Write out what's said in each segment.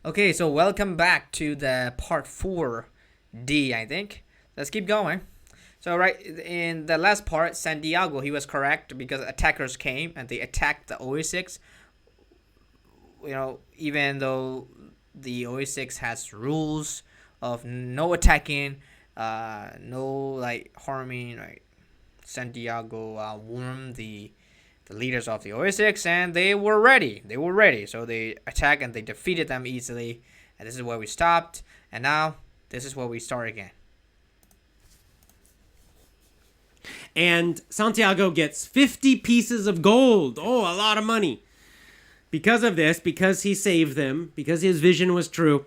Okay, so welcome back to the part 4D, I think. Let's keep going. So right in the last part, Santiago, he was correct because attackers came and they attacked the OA6. Even though the OA6 has rules of no attacking, no like harming, right? Santiago warned the leaders of the OA6, and they were ready. So they attacked and they defeated them easily. And this is where we stopped. And now this is where we start again. And Santiago gets 50 pieces of gold. Oh, a lot of money. Because of this, because he saved them, because his vision was true,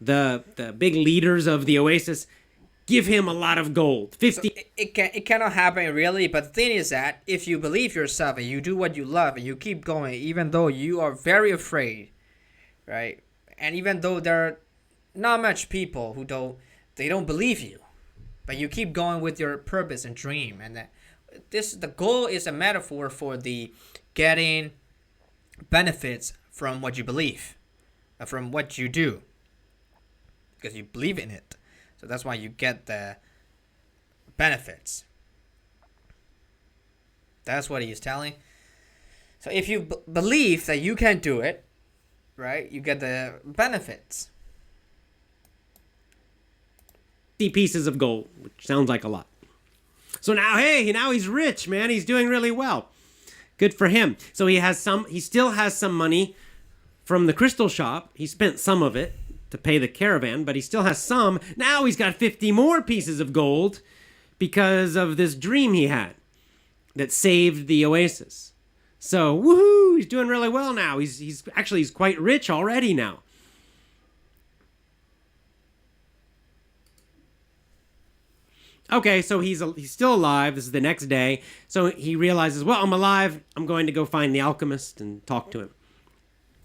the big leaders of the Oasis give him a lot of gold. 50. So it cannot happen really, but the thing is that if you believe yourself and you do what you love and you keep going, even though you are very afraid, right? And even though there are not much people who don't believe you, but you keep going with your purpose and dream, and the goal is a metaphor for the getting benefits from what you believe, from what you do, because you believe in it. So that's why you get the benefits. That's what he's telling. So if you believe that you can do it, right, you get the benefits. 50 pieces of gold, which sounds like a lot. So now he's rich, man. He's doing really well. Good for him. So he still has some money from the crystal shop. He spent some of it to pay the caravan, but he still has some. Now he's got 50 more pieces of gold because of this dream he had that saved the Oasis. So, woohoo, he's doing really well now. He's quite rich already now. Okay, so he's still alive. This is the next day. So he realizes, well, I'm alive. I'm going to go find the alchemist and talk to him.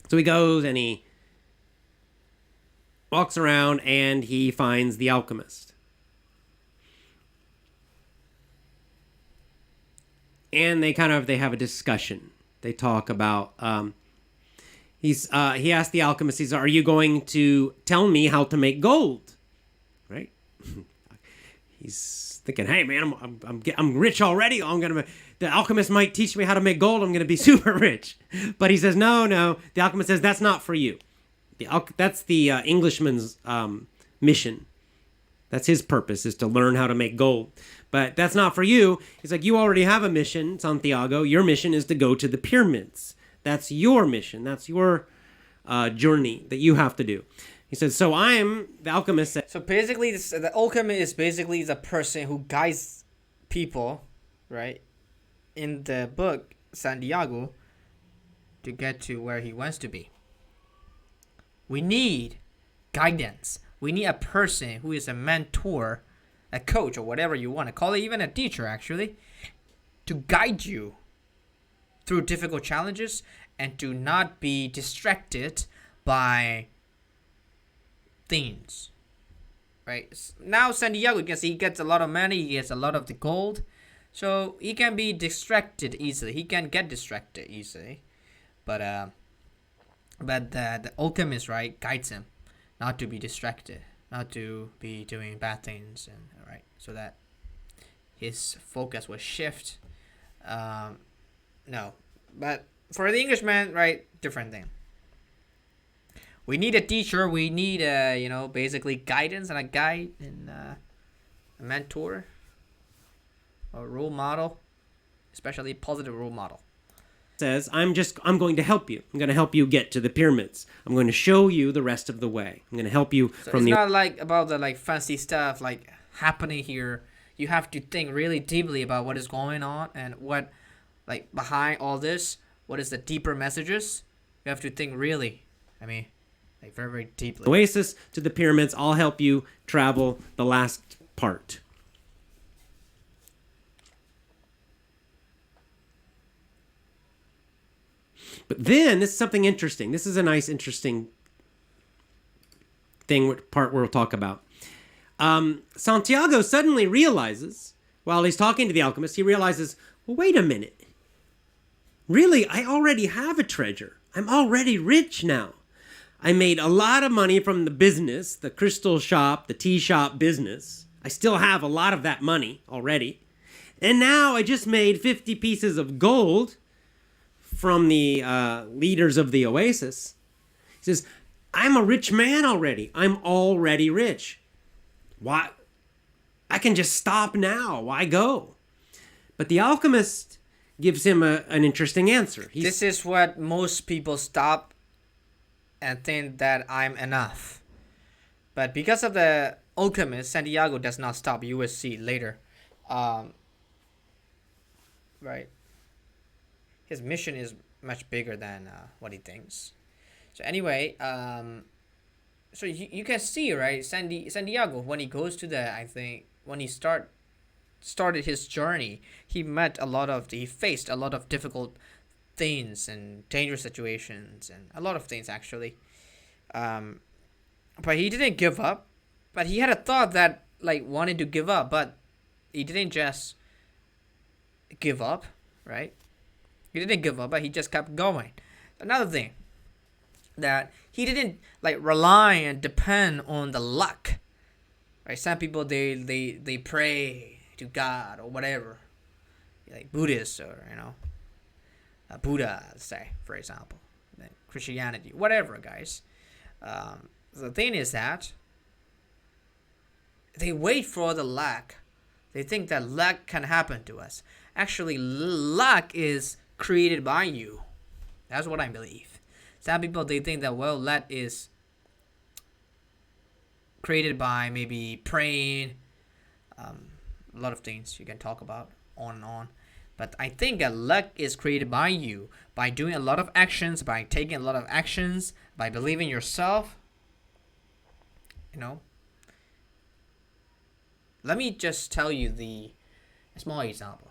So he goes and he walks around and he finds the alchemist. And they have a discussion. They talk about he asked the alchemist, are you going to tell me how to make gold? Right? He's thinking, hey man, I'm rich already. The alchemist might teach me how to make gold. I'm gonna be super rich. But he says, no. The alchemist says that's not for you. That's the Englishman's mission. That's his purpose, is to learn how to make gold. But that's not for you. He's like, you already have a mission, Santiago. Your mission is to go to the pyramids. That's your mission. That's your journey that you have to do. He says, so I'm the alchemist. So basically, the alchemist is basically the person who guides people, right, in the book, Santiago, to get to where he wants to be. We need guidance. We need a person who is a mentor, a coach, or whatever you want to call it, even a teacher, actually, to guide you through difficult challenges and to not be distracted by things, right? Now Santiago, you can see he gets a lot of money, he gets a lot of the gold, so he can be distracted easily. He can get distracted easily, but the alchemist, right, guides him not to be distracted, not to be doing bad things, and right, so that his focus will shift. No, but for the Englishman, right, different thing. We need a teacher. We need basically guidance and a guide and a mentor, a role model, especially positive role model. Says, I'm going to help you. I'm going to help you get to the pyramids. I'm going to show you the rest of the way. I'm going to help you so it's not like about the fancy stuff like happening here. You have to think really deeply about what is going on and what behind all this. What is the deeper messages? You have to think really. Very, very deeply. Oasis to the pyramids. I'll help you travel the last part. But then, this is something interesting. This is a nice, interesting part we'll talk about. Santiago suddenly realizes, while he's talking to the alchemist, he realizes, well, wait a minute. Really, I already have a treasure. I'm already rich now. I made a lot of money from the business, the crystal shop, the tea shop business. I still have a lot of that money already. And now I just made 50 pieces of gold from the leaders of the oasis. He says, I'm a rich man already. I'm already rich. Why? I can just stop now. Why go? But the alchemist gives him an interesting answer. This is what most people stop and think that I'm enough. But because of the alchemist, Santiago does not stop. You will see later. Right. His mission is much bigger than what he thinks. So anyway, so you can see, right, Santiago, when he goes to I think when he started his journey, he faced a lot of difficult things and dangerous situations and a lot of things actually. But he didn't give up. But he had a thought that like wanted to give up, but he didn't just give up, right? He didn't give up, but he just kept going. Another thing, that he didn't like rely and depend on the luck, right? Some people they pray to God or whatever, like Buddhists or Buddha, say for example, Christianity, whatever, guys. The thing is that they wait for the luck. They think that luck can happen to us. Actually, luck is created by you. That's what I believe. Some people, they think that, well, luck is created by maybe praying, a lot of things you can talk about, on and on. But I think that luck is created by you, by doing a lot of actions, by taking a lot of actions, by believing yourself. Let me just tell you a small example.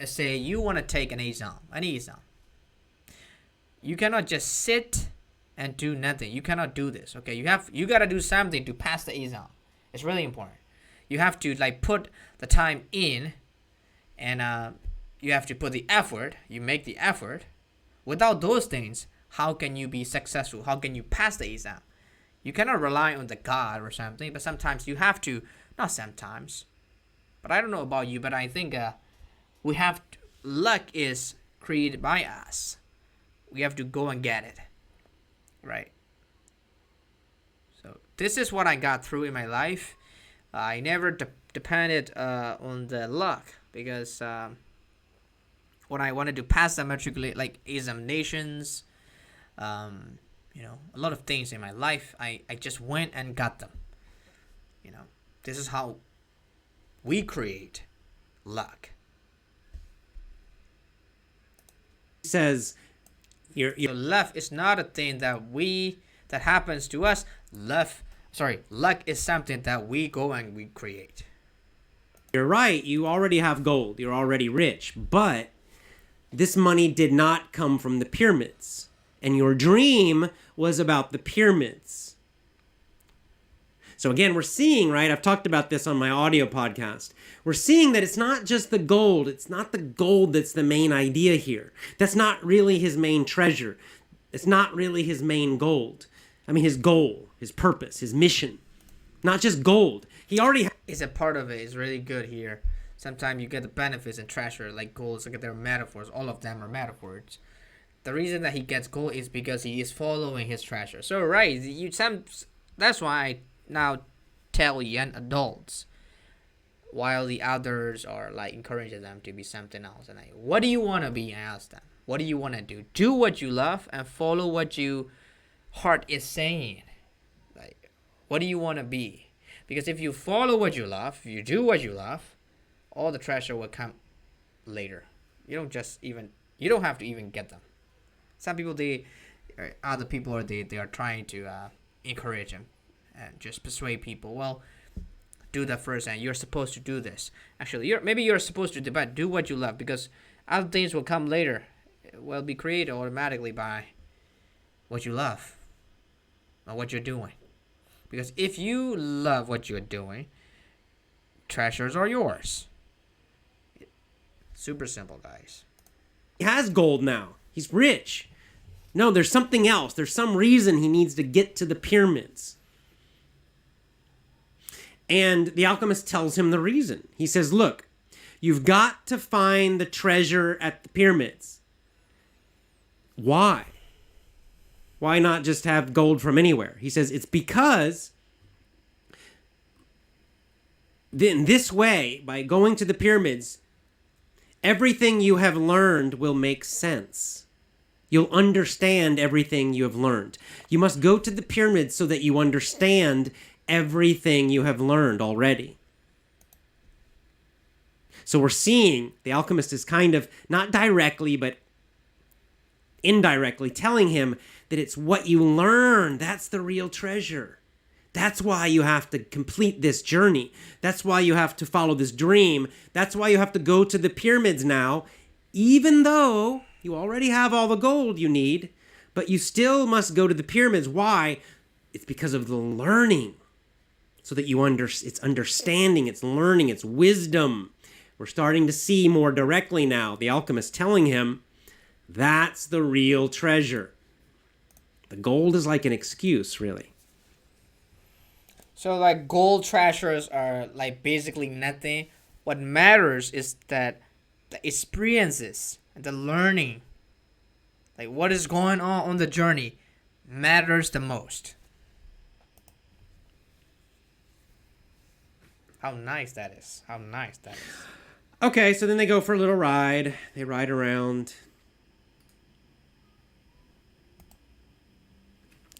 Say you want to take any exam. You cannot just sit and do nothing. You cannot do this. Okay, you gotta do something to pass the exam. It's really important. You have to like put the time in, and you have to put the effort. You make the effort. Without those things, how can you be successful? How can you pass the exam? You cannot rely on the God or something, but sometimes you have to. Not sometimes, but I don't know about you, but I think luck is created by us. We have to go and get it, right? So this is what I got through in my life. I never depended on the luck, because when I wanted to pass the matriculate like examinations, a lot of things in my life, I just went and got them. This is how we create luck. Says your luck is not a thing that happens to us. Luck is something that we go and we create. You're right, you already have gold, you're already rich, but this money did not come from the pyramids, and your dream was about the pyramids. So again, we're seeing, right, I've talked about this on my audio podcast. We're seeing that it's not just the gold. It's not the gold that's the main idea here. That's not really his main treasure. It's not really his main gold. His goal, his purpose, his mission. Not just gold. He already is a part of it. It's really good here. Sometimes you get the benefits and treasure like gold. Look at their metaphors. All of them are metaphors. The reason that he gets gold is because he is following his treasure. So right, that's why I now tell young adults, while the others are like encouraging them to be something else. And what do you want to be? I ask them. What do you want to do? Do what you love and follow what your heart is saying. Like, what do you want to be? Because if you follow what you love, you do what you love, all the treasure will come later. You don't have to even get them. Some people, other people are trying to encourage them and just persuade people. Well, do that first, and you're supposed to do this. Actually, you're supposed to, but do what you love, because other things will come later. It will be created automatically by what you love or what you're doing. Because if you love what you're doing, treasures are yours. Super simple, guys. He has gold now. He's rich. No, there's something else. There's some reason he needs to get to the pyramids. And the alchemist tells him the reason. He says, look, you've got to find the treasure at the pyramids. Why? Why not just have gold from anywhere? He says, it's because in this way, by going to the pyramids, everything you have learned will make sense. You'll understand everything you have learned. You must go to the pyramids so that you understand everything you have learned already. So we're seeing the alchemist is kind of, not directly, but indirectly telling him that it's what you learn. That's the real treasure. That's why you have to complete this journey. That's why you have to follow this dream. That's why you have to go to the pyramids now, even though you already have all the gold you need, but you still must go to the pyramids. Why? It's because of the learning. So that it's understanding, it's learning, it's wisdom. We're starting to see more directly now. The alchemist telling him, that's the real treasure. The gold is like an excuse, really. So like gold treasures are like basically nothing. What matters is that the experiences and the learning, like what is going on the journey, matters the most. How nice that is. How nice that is. Okay, so then they go for a little ride. They ride around.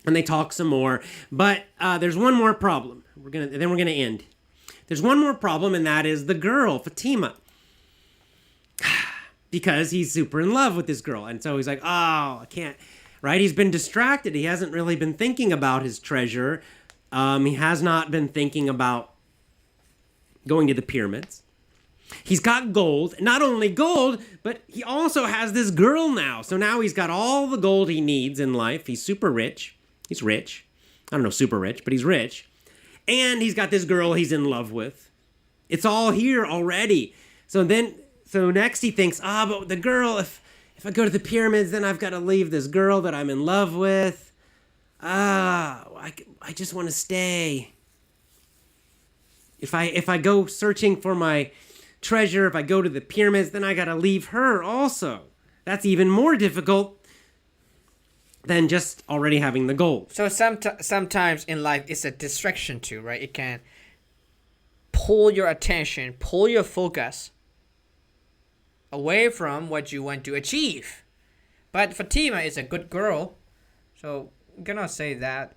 And they talk some more. But there's one more problem. We're gonna end. There's one more problem, and that is the girl, Fatima. Because he's super in love with this girl. And so he's like, oh, I can't. Right? He's been distracted. He hasn't really been thinking about his treasure. He has not been thinking about going to the pyramids. He's got gold. Not only gold, but he also has this girl now. So now he's got all the gold he needs in life. He's super rich. He's rich. I don't know, super rich, but he's rich. And he's got this girl he's in love with. It's all here already. So next he thinks, but the girl, if I go to the pyramids, then I've got to leave this girl that I'm in love with. I just want to stay. If I go searching for my treasure, if I go to the pyramids, then I got to leave her also. That's even more difficult than just already having the gold. So sometimes in life it's a distraction too, right? It can pull your attention, pull your focus away from what you want to achieve. But Fatima is a good girl, so I'm gonna say that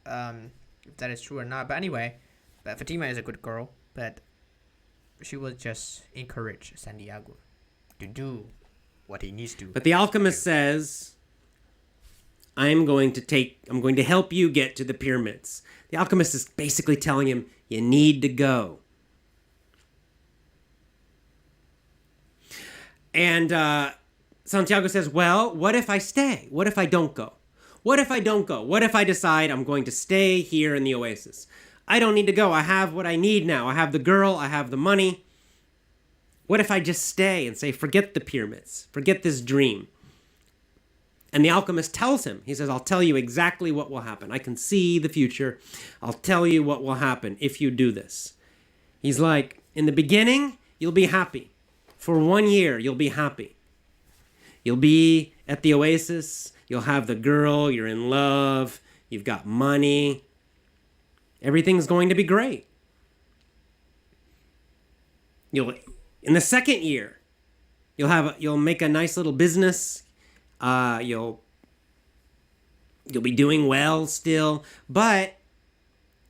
if that is true or not. But anyway, Fatima is a good girl, but she will just encourage Santiago to do what he needs to. But the alchemist says, I'm going to help you get to the pyramids. The alchemist is basically telling him, you need to go. And Santiago says, well, what if I stay? What if I don't go? What if I don't go? What if I decide I'm going to stay here in the oasis? I don't need to go. I have what I need now. I have the girl. I have the money. What if I just stay and say, forget the pyramids. Forget this dream. And the alchemist tells him, he says, I'll tell you exactly what will happen. I can see the future. I'll tell you what will happen if you do this. He's like, in the beginning, you'll be happy. For 1 year, you'll be happy. You'll be at the oasis. You'll have the girl. You're in love. You've got money. Everything's going to be great. In the second year, you'll make a nice little business. You'll be doing well still, but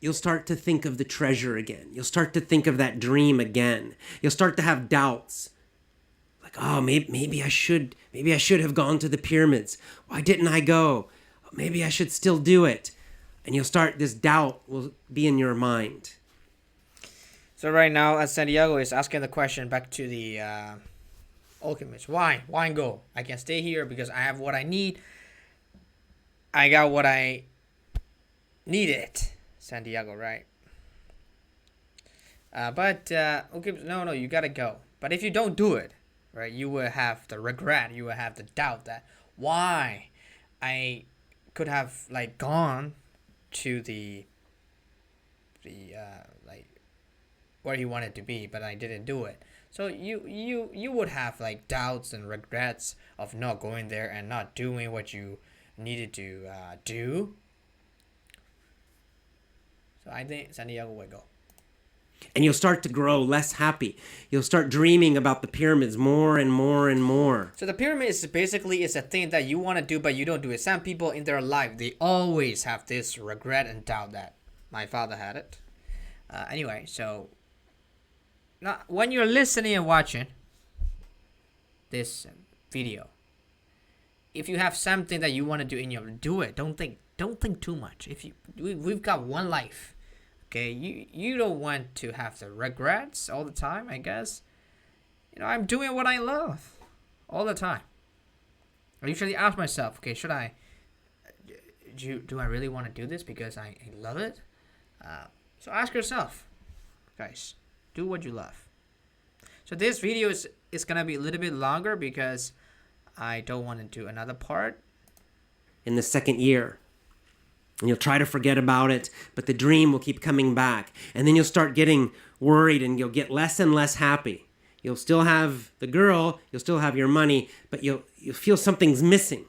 you'll start to think of the treasure again. You'll start to think of that dream again. You'll start to have doubts. Like, oh, maybe I should have gone to the pyramids. Why didn't I go? Maybe I should still do it. And this doubt will be in your mind. So right now, Santiago is asking the question back to the Alchemist. Why go? I can stay here because I have what I need. I got what I needed. Santiago, right? Okay, no, you gotta go. But if you don't do it, right, you will have the regret. You will have the doubt that why I could have like gone to the like where he wanted to be, but I didn't do it. So you would have like doubts and regrets of not going there and not doing what you needed to do. So I think Santiago would go. And you'll start to grow less happy. You'll start dreaming about the pyramids more and more and more. So the pyramid is basically is a thing that you want to do but you don't do it. Some people in their life, they always have this regret and doubt that. My father had it. Anyway, so now when you're listening and watching this video, if you have something that you want to do in your, do it. Don't think too much. If we've got one life. Okay, you don't want to have the regrets all the time, I guess. I'm doing what I love all the time. I usually ask myself, okay, should I do I really want to do this because I love it? So ask yourself, guys, do what you love. So this video is gonna be a little bit longer because I don't want to do another part in the second year. And you'll try to forget about it, but the dream will keep coming back. And then you'll start getting worried and you'll get less and less happy. You'll still have the girl, you'll still have your money, but you'll feel something's missing.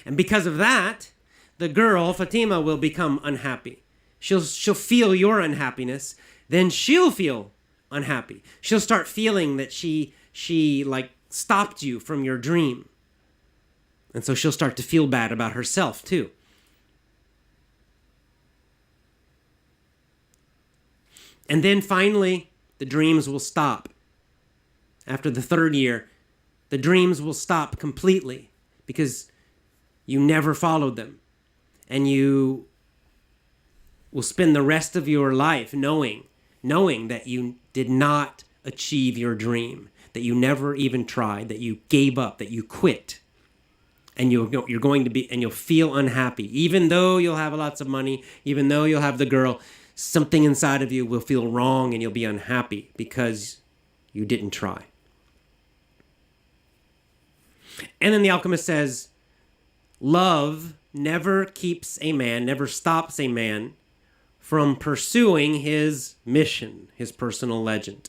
And because of that, the girl, Fatima, will become unhappy. She'll feel your unhappiness, then she'll feel unhappy. She'll start feeling that she like stopped you from your dream. And so she'll start to feel bad about herself too. And then finally, the dreams will stop. After the third year, the dreams will stop completely because you never followed them. And you will spend the rest of your life knowing that you did not achieve your dream, that you never even tried, that you gave up, that you quit. And you're going to be, and you'll feel unhappy. Even though you'll have lots of money, even though you'll have the girl, something inside of you will feel wrong and you'll be unhappy because you didn't try. And then the alchemist says, love never keeps a man, never stops a man from pursuing his mission, his personal legend.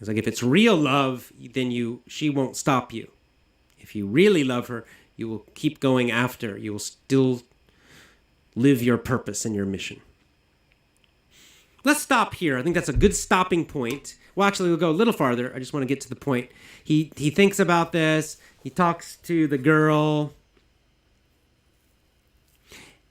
It's like if it's real love, then she won't stop you. If you really love her, you will keep going after. You will still live your purpose and your mission. Let's stop here. I think that's a good stopping point. Well, actually, we'll go a little farther. I just want to get to the point. He thinks about this. He talks to the girl.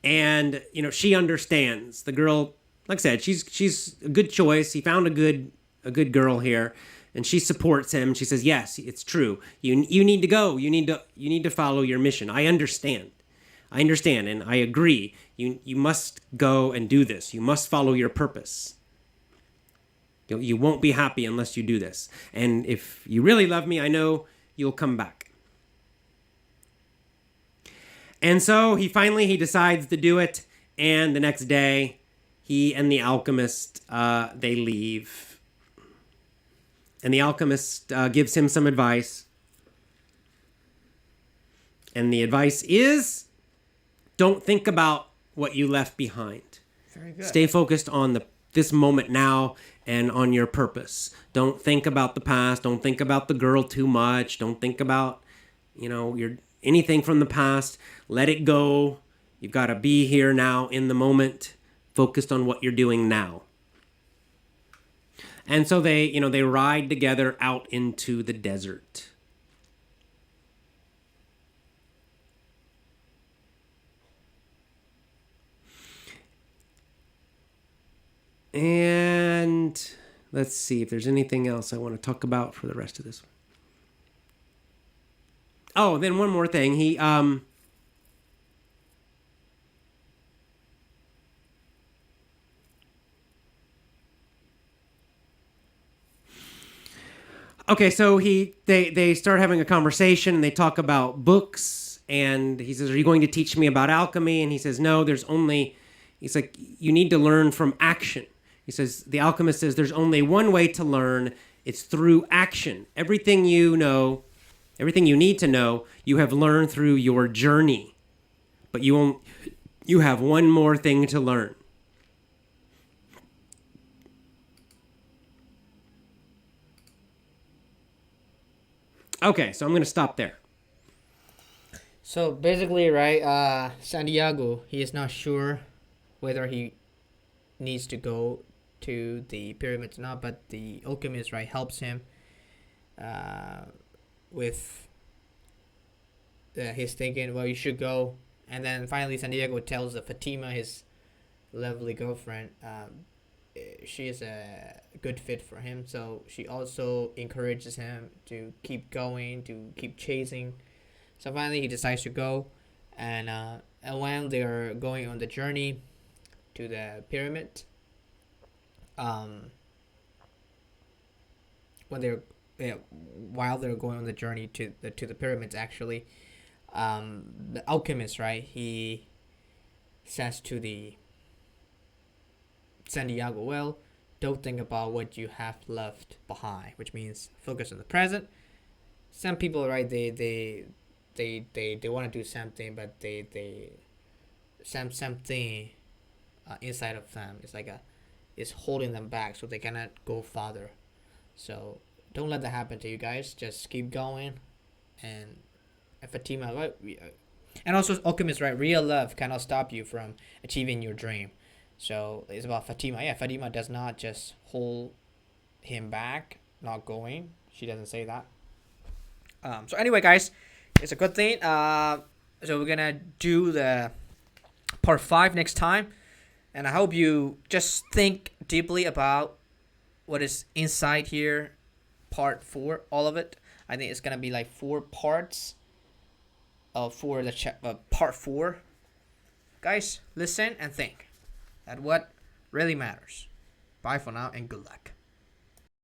And, she understands. The girl, like I said, she's a good choice. He found a good girl here. And she supports him. She says, yes, it's true. You need to go. You need to follow your mission. I understand and I agree. You must go and do this. You must follow your purpose. You won't be happy unless you do this. And if you really love me, I know you'll come back. And so he decides to do it. And the next day, he and the alchemist, they leave. And the alchemist gives him some advice. And the advice is, don't think about what you left behind. Very good. Stay Stay focused on this moment now and on your purpose. Don't think about the past. Don't think about the girl too much. Don't think about, anything from the past. Let it go. You've got to be here now in the moment, focused on what you're doing now. And so they ride together out into the desert. And let's see if there's anything else I want to talk about for the rest of this. Oh, then one more thing. He Okay, so they start having a conversation and they talk about books, and he says, "Are you going to teach me about alchemy?" And he says, "No, he's like, you need to learn from action." He says, the alchemist says, there's only one way to learn. It's through action. Everything you know Everything you need to know, you have learned through your journey. But you have one more thing to learn. Okay, so I'm going to stop there. So basically, right, Santiago, he is not sure whether he needs to go to the pyramids or not, but the alchemist, right, helps him with his thinking, well, you should go. And then finally, Santiago tells Fatima, his lovely girlfriend, she is a good fit for him. So she also encourages him to keep going, to keep chasing. So finally, he decides to go, and when they are going on the journey to the pyramid, when they're while they're going on the journey to the pyramids, actually, the alchemist, right? He says to the Santiago, well, don't think about what you have left behind, which means focus on the present. Some people, right? They want to do something, but they something inside of them is holding them back, so they cannot go farther. So don't let that happen to you guys. Just keep going, and Fatima, right? And also Alchemist, right? Real love cannot stop you from achieving your dream. So it's about Fatima. Yeah, Fatima does not just hold him back, not going. She doesn't say that. So anyway, guys, it's a good thing. So we're gonna do the part 5 next time, and I hope you just think deeply about what is inside here. Part 4, all of it. I think it's gonna be like 4 parts. For the part 4, guys, listen and think. That what really matters. Bye for now and good luck.